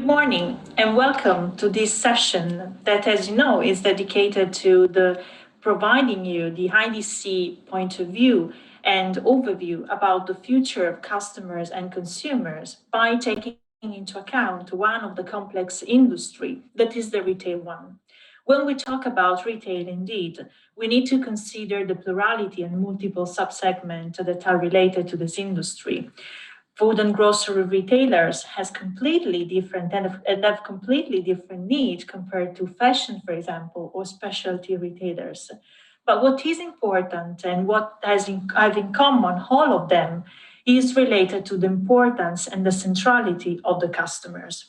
morning and welcome to this session that, as you know, is dedicated to the providing you the IDC point of view and overview about the future of customers and consumers by taking into account one of the complex industry that is the retail one. When we talk about retail, indeed, we need to consider the plurality and multiple subsegments that are related to this industry. Food and grocery retailers has completely different and have completely different needs compared to fashion, for example, or specialty retailers. But what is important and what have in common all of them is related to the importance and the centrality of the customers.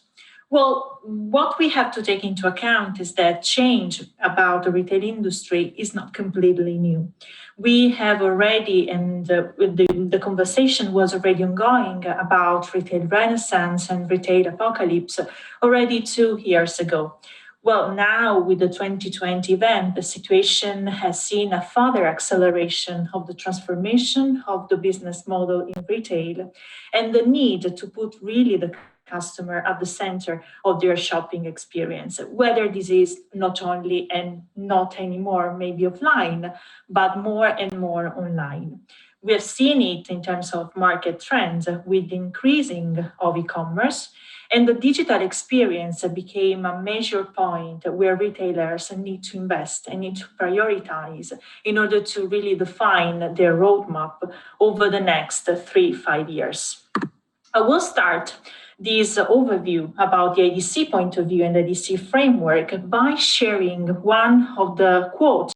Well, what we have to take into account is that change about the retail industry is not completely new. We have already, and the conversation was already ongoing about retail renaissance and retail apocalypse already 2 years ago. Well, now with the 2020 event, the situation has seen a further acceleration of the transformation of the business model in retail and the need to put really the customer at the center of their shopping experience, whether this is not only and not anymore maybe offline, but more and more online. We have seen it in terms of market trends with the increasing of e-commerce, and the digital experience became a major point where retailers need to invest and need to prioritize in order to really define their roadmap over the next 3-5 years. I will start this overview about the IDC point of view and the IDC framework by sharing one of the quotes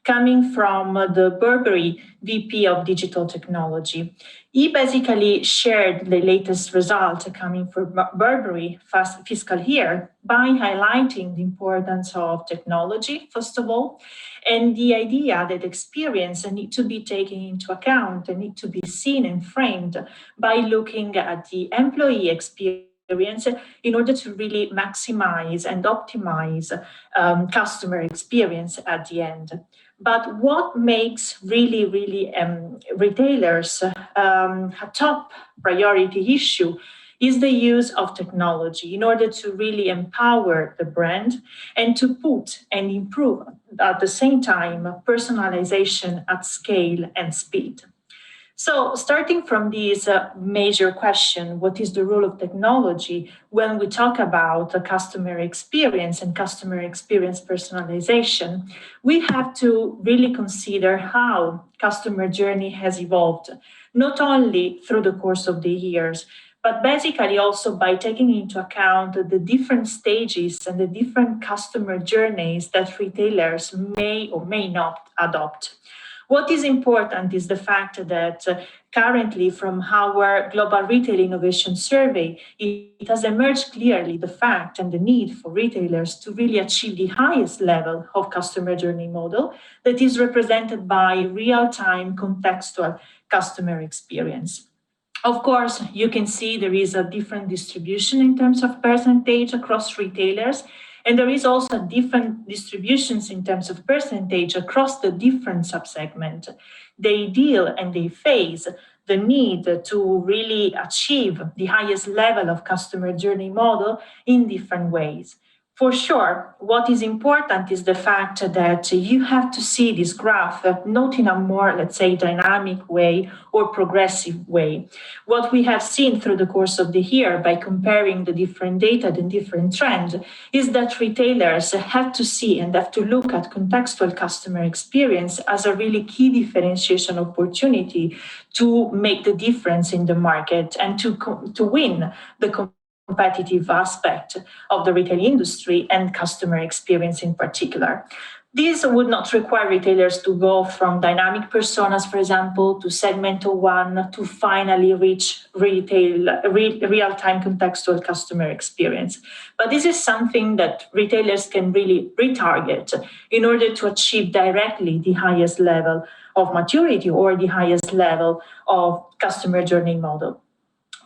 coming from the Burberry VP of Digital Technology. He basically shared the latest result coming from Burberry fiscal year by highlighting the importance of technology, first of all, and the idea that experience need to be taken into account and need to be seen and framed by looking at the employee experience in order to really maximize and optimize customer experience at the end. But what makes really retailers a top priority issue is the use of technology in order to really empower the brand and to put and improve at the same time personalization at scale and speed. So starting from this major question, what is the role of technology when we talk about customer experience and customer experience personalization, we have to really consider how customer journey has evolved, not only through the course of the years, but basically also by taking into account the different stages and the different customer journeys that retailers may or may not adopt. What is important is the fact that currently from our Global Retail Innovation Survey, it has emerged clearly the fact and the need for retailers to really achieve the highest level of customer journey model that is represented by real-time contextual customer experience. Of course, you can see there is a different distribution in terms of percentage across retailers, and there is also different distributions in terms of percentage across the different subsegments. They deal and they face the need to really achieve the highest level of customer journey model in different ways. For sure, what is important is the fact that you have to see this graph not in a more, let's say, dynamic way or progressive way. What we have seen through the course of the year by comparing the different data, the different trends, is that retailers have to see and have to look at contextual customer experience as a really key differentiation opportunity to make the difference in the market and to win the competitive aspect of the retail industry and customer experience in particular. This would not require retailers to go from dynamic personas, for example, to segmental one, to finally reach real-time contextual customer experience. But this is something that retailers can really retarget in order to achieve directly the highest level of maturity or the highest level of customer journey model.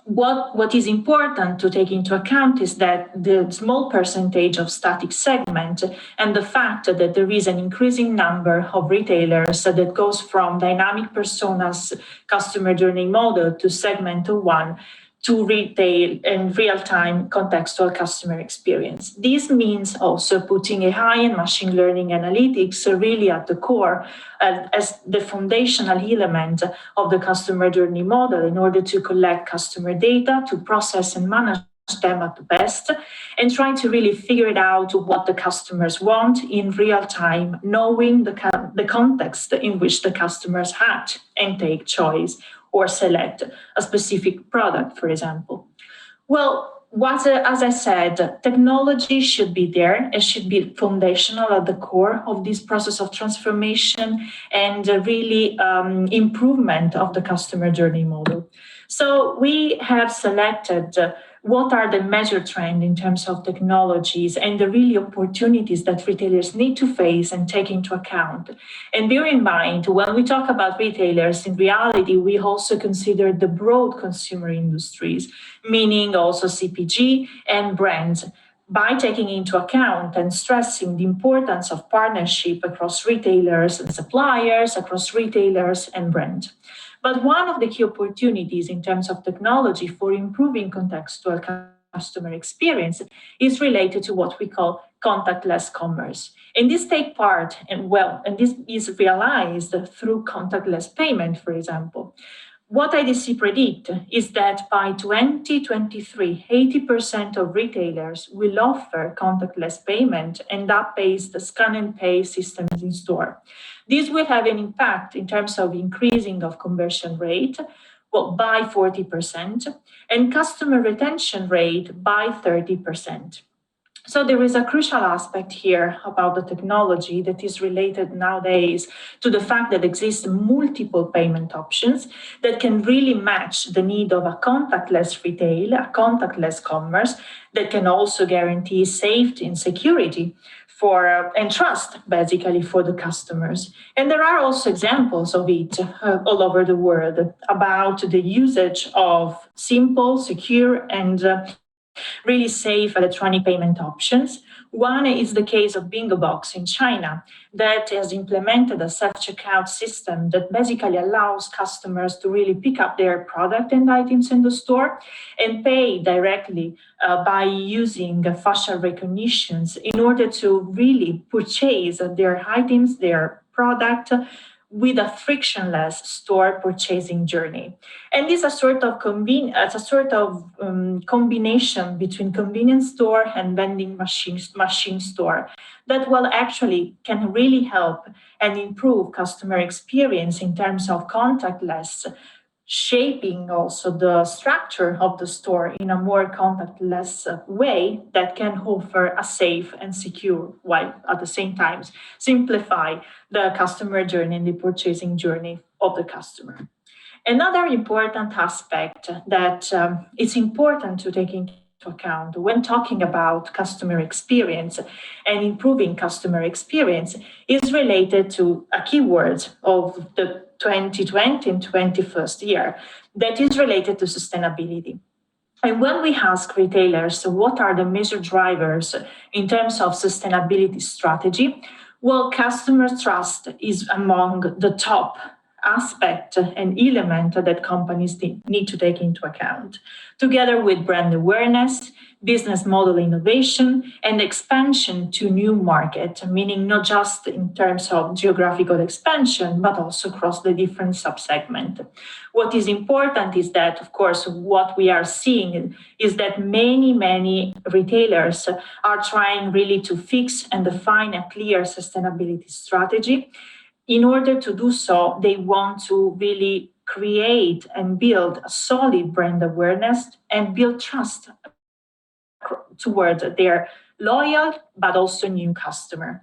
What is important to take into account is that the small percentage of static segment and the fact that there is an increasing number of retailers that goes from dynamic personas customer journey model to segmental one to retail and real-time contextual customer experience. This means also putting AI and machine learning analytics really at the core as the foundational element of the customer journey model in order to collect customer data, to process and manage them at the best, and try to really figure it out what the customers want in real time, knowing the context in which the customers act and take choice or select a specific product, for example. Well, as I said, technology should be there. It should be foundational at the core of this process of transformation and really improvement of the customer journey model. So we have selected what are the major trends in terms of technologies and the really opportunities that retailers need to face and take into account. And bear in mind, when we talk about retailers, in reality, we also consider the broad consumer industries, meaning also CPG and brands, by taking into account and stressing the importance of partnership across retailers and suppliers, across retailers and brands. But one of the key opportunities in terms of technology for improving contextual customer experience is related to what we call contactless commerce. And this take part and this is realized through contactless payment, for example. What IDC predict is that by 2023, 80% of retailers will offer contactless payment and app-based scan and pay systems in store. This will have an impact in terms of increasing of conversion rate by 40% and customer retention rate by 30%. So there is a crucial aspect here about the technology that is related nowadays to the fact that exist multiple payment options that can really match the need of a contactless retail, a contactless commerce that can also guarantee safety and security and trust, basically, for the customers. And there are also examples of it all over the world about the usage of simple, secure, and really safe electronic payment options. One is the case of Bingo Box in China that has implemented a self-checkout system that basically allows customers to really pick up their product and items in the store and pay directly by using facial recognitions in order to really purchase their items, their product, with a frictionless store purchasing journey. And this is a sort of combination between convenience store and vending machine store that will actually can really help and improve customer experience in terms of contactless, shaping also the structure of the store in a more contactless way that can offer a safe and secure, while at the same time simplify the customer journey and the purchasing journey of the customer. Another important aspect that it's important to take into account when talking about customer experience and improving customer experience is related to a keyword of the 2020 and 21st year that is related to sustainability. And when we ask retailers what are the major drivers in terms of sustainability strategy, well, customer trust is among the top aspect and element that companies need to take into account, together with brand awareness, business model innovation, and expansion to new market, meaning not just in terms of geographical expansion, but also across the different subsegment. What is important is that, of course, what we are seeing is that many retailers are trying really to fix and define a clear sustainability strategy. In order to do so, they want to really create and build a solid brand awareness and build trust towards their loyal but also new customer.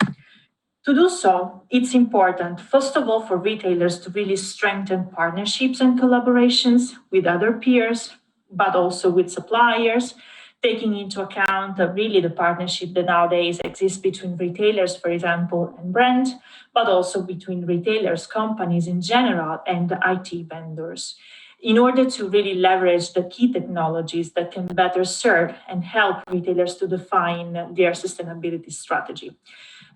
To do so, it's important, first of all, for retailers to really strengthen partnerships and collaborations with other peers, but also with suppliers, taking into account really the partnership that nowadays exists between retailers, for example, and brands, but also between retailers, companies in general, and the IT vendors, in order to really leverage the key technologies that can better serve and help retailers to define their sustainability strategy.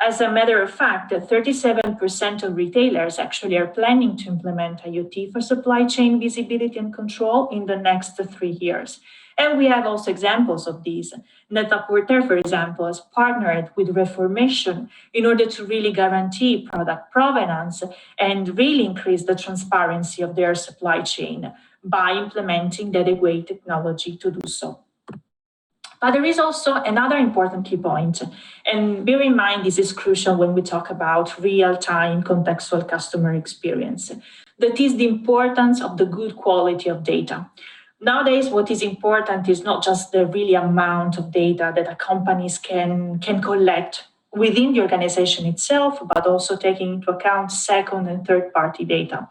As a matter of fact, 37% of retailers actually are planning to implement IoT for supply chain visibility and control in the next 3 years. And we have also examples of these. Net-a-Porter, for example, has partnered with Reformation in order to really guarantee product provenance and really increase the transparency of their supply chain by implementing dedicated technology to do so. But there is also another important key point, and bear in mind this is crucial when we talk about real-time contextual customer experience. That is the importance of the good quality of data. Nowadays, what is important is not just the really amount of data that a companies can collect within the organization itself, but also taking into account second and third party data.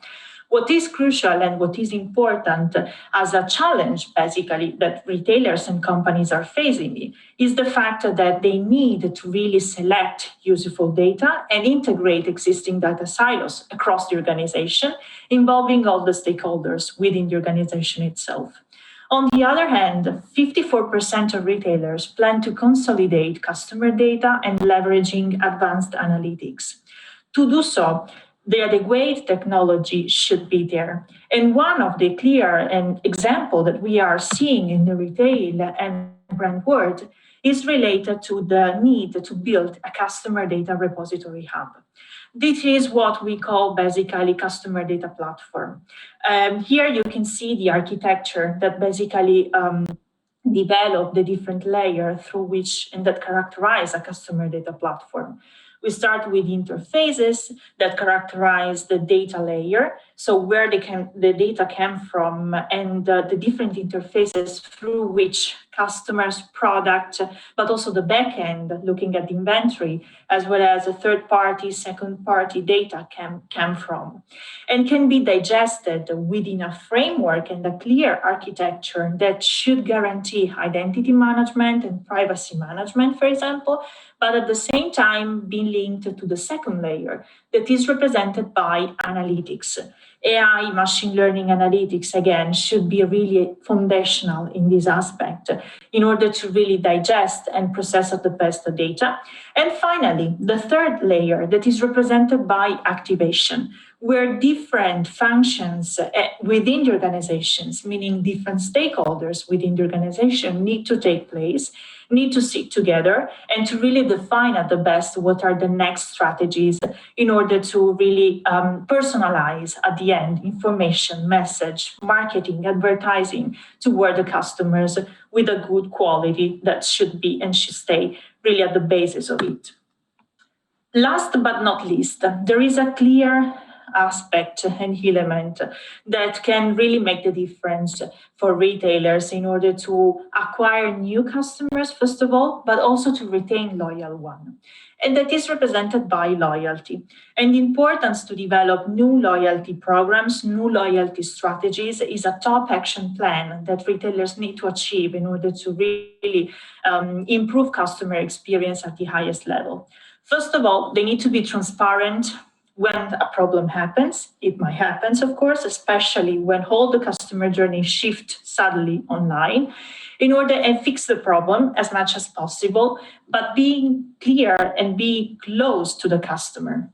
What is crucial and what is important as a challenge, basically, that retailers and companies are facing is the fact that they need to really select useful data and integrate existing data silos across the organization, involving all the stakeholders within the organization itself. On the other hand, 54% of retailers plan to consolidate customer data and leveraging advanced analytics. To do so, the adequate technology should be there. And one of the clear example that we are seeing in the retail and brand world is related to the need to build a customer data repository hub. This is what we call basically customer data platform. Here you can see the architecture that basically develop the different layers through which and that characterize a customer data platform. We start with interfaces that characterize the data layer, so where the data came from and the different interfaces through which customers, product, but also the back end, looking at the inventory, as well as a third party, second party data came from, and can be digested within a framework and a clear architecture that should guarantee identity management and privacy management, for example, but at the same time being linked to the second layer that is represented by analytics. AI, machine learning analytics, again, should be really foundational in this aspect in order to really digest and process the best data. And finally, the third layer that is represented by activation, where different functions within the organizations, meaning different stakeholders within the organization, need to take place, need to sit together and to really define at the best what are the next strategies in order to really personalize at the end information, message, marketing, advertising toward the customers with a good quality that should be and should stay really at the basis of it. Last but not least, there is a clear aspect and element that can really make the difference for retailers in order to acquire new customers, first of all, but also to retain loyal ones. And that is represented by loyalty. And the importance to develop new loyalty programs, new loyalty strategies is a top action plan that retailers need to achieve in order to really improve customer experience at the highest level. First of all, they need to be transparent when a problem happens. It might happen, of course, especially when all the customer journey shift suddenly online, in order and fix the problem as much as possible, but being clear and be close to the customer.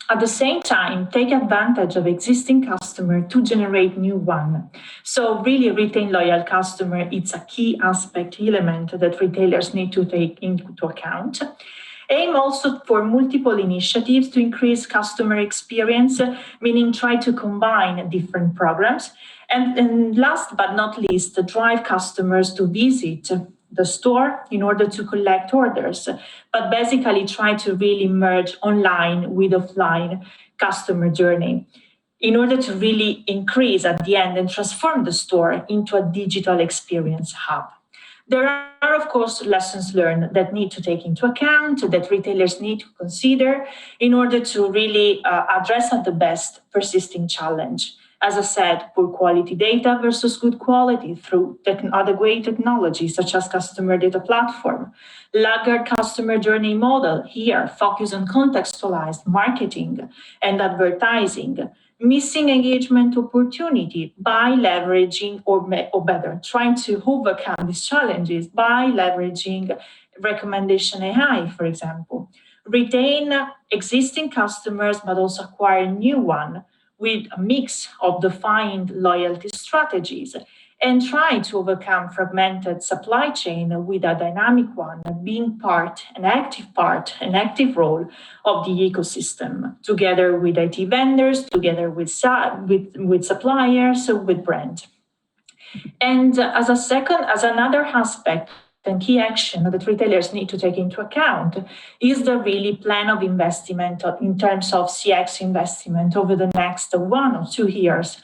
At the same time, take advantage of existing customer to generate new one. So really retain loyal customer, it's a key aspect, element that retailers need to take into account. Aim also for multiple initiatives to increase customer experience, meaning try to combine different programs. And last but not least, drive customers to visit the store in order to collect orders, but basically try to really merge online with offline customer journey in order to really increase at the end and transform the store into a digital experience hub. There are, of course, lessons learned that need to take into account, that retailers need to consider in order to really address at the best persisting challenge. As I said, poor quality data versus good quality through adequate technology such as customer data platform. Laggard customer journey model here focus on contextualized marketing and advertising. Missing engagement opportunity by leveraging or better, trying to overcome these challenges by leveraging recommendation AI, for example. retain existing customers, but also acquire new one with a mix of defined loyalty strategies, and try to overcome fragmented supply chain with a dynamic one, being an active role of the ecosystem, together with IT vendors, together with suppliers, with brand. And as another aspect and key action that retailers need to take into account is the really plan of investment in terms of CX investment over the next 1 or 2 years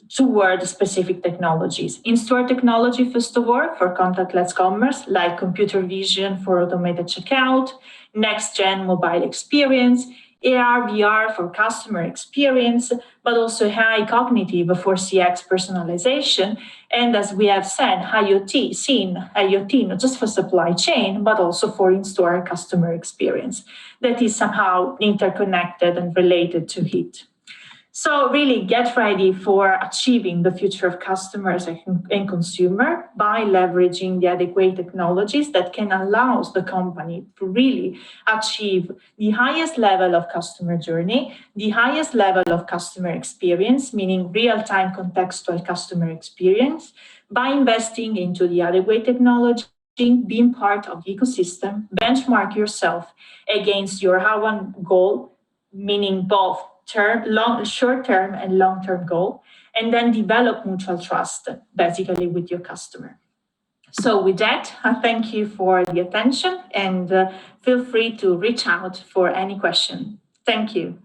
toward specific technologies. In-store technology, first of all, for contactless commerce, like computer vision for automated checkout, next-gen mobile experience, AR, VR for customer experience, but also high cognitive for CX personalization. And as we have said, IoT, not just for supply chain, but also for in-store customer experience that is somehow interconnected and related to it. So really get ready for achieving the future of customers and consumer by leveraging the adequate technologies that can allow the company to really achieve the highest level of customer journey, the highest level of customer experience, meaning real-time contextual customer experience, by investing into the adequate technology, being part of the ecosystem, benchmark yourself against your H1 goal, meaning both short-term and long-term goal, and then develop mutual trust, basically, with your customer. So with that, I thank you for the attention, and feel free to reach out for any question. Thank you.